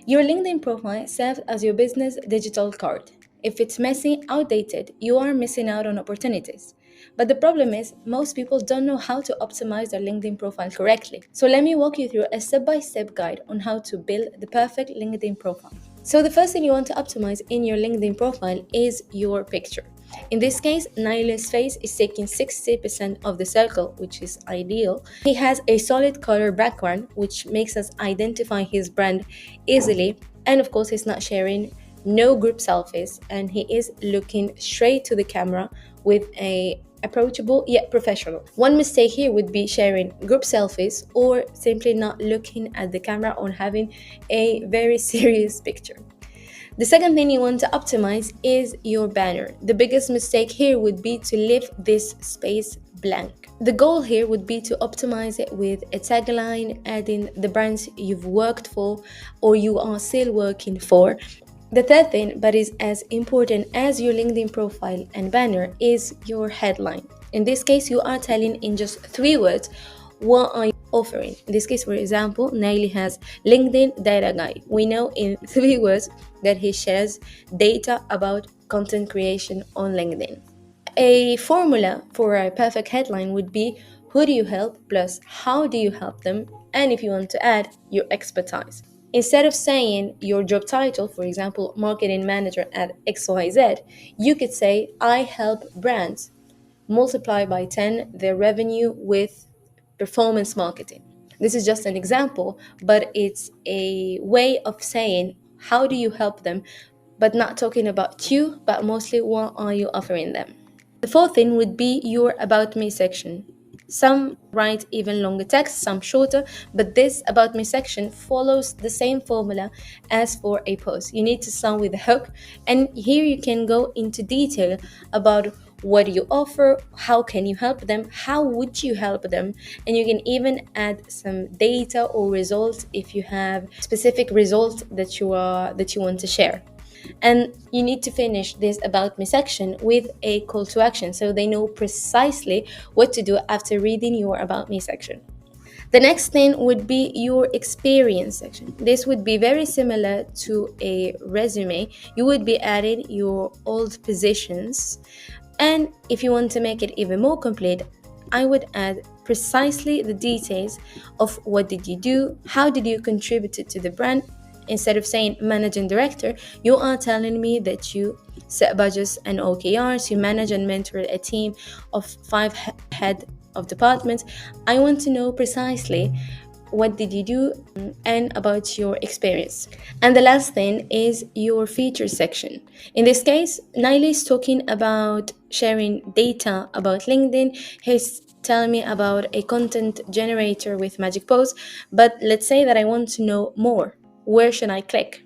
Your LinkedIn profile serves as your business digital card. If it's messy, outdated, you are missing out on opportunities. But the problem is, most people don't know how to optimize their LinkedIn profile correctly. So let me walk you through a step-by-step guide on how to build the perfect LinkedIn profile. So the first thing you want to optimize in your LinkedIn profile is your picture. In this case, Nile's face is taking 60% of the circle, which is ideal. He has a solid color background, which makes us identify his brand easily. And of course, he's not sharing no group selfies, and he is looking straight to the camera with a approachable yet professional. One mistake here would be sharing group selfies or simply not looking at the camera or having a very serious picture. The second thing you want to optimize is your banner. The biggest mistake here would be to leave this space blank. The goal here would be to optimize it with a tagline, adding the brands you've worked for or you are still working for. The third thing, but is as important as your LinkedIn profile and banner, is your headline. In this case, you are telling in just 3 words what are you offering. In this case, for example, Naili has LinkedIn Data Guide. We know in 3 words that he shares data about content creation on LinkedIn. A formula for a perfect headline would be who do you help plus how do you help them, and if you want to add your expertise. Instead of saying your job title, for example, marketing manager at XYZ, you could say I help brands multiply by 10 their revenue with performance marketing. This is just an example, but it's a way of saying how do you help them, but not talking about you, but mostly what are you offering them. The fourth thing would be your About Me section. Some write even longer text, some shorter, but this About Me section follows the same formula as for a post. You need to start with a hook, and here you can go into detail about what do you offer, how can you help them, how would you help them, and you can even add some data or results if you have specific results that you want to share. And you need to finish this About Me section with a call to action so they know precisely what to do after reading your About Me section. The next thing would be your experience section. This would be very similar to a resume. You would be adding your old positions, and if you want to make it even more complete, I would add precisely the details of what did you do, how did you contribute to the brand. Instead of saying managing director, you are telling me that you set budgets and OKRs, you manage and mentor a team of 5 head of departments. I want to know precisely what did you do and about your experience. And the last thing is your features section. In this case, Naili is talking about sharing data about LinkedIn. He's telling me about a content generator with Magic Post, but let's say that I want to know more. Where should I click?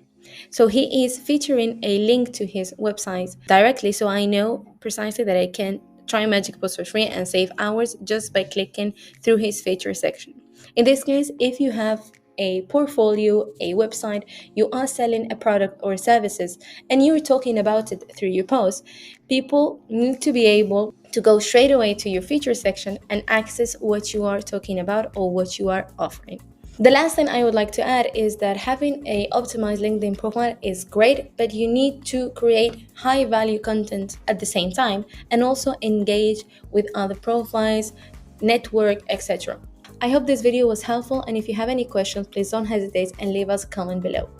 So he is featuring a link to his website directly, so I know precisely that I can try Magic Post for free and save hours just by clicking through his feature section. In this case, if you have a portfolio, a website, you are selling a product or services, and you're talking about it through your post, people need to be able to go straight away to your feature section and access what you are talking about or what you are offering. The last thing I would like to add is that having a optimized LinkedIn profile is great, but you need to create high value content at the same time and also engage with other profiles, network, etc. I hope this video was helpful, and if you have any questions, please don't hesitate and leave us a comment below.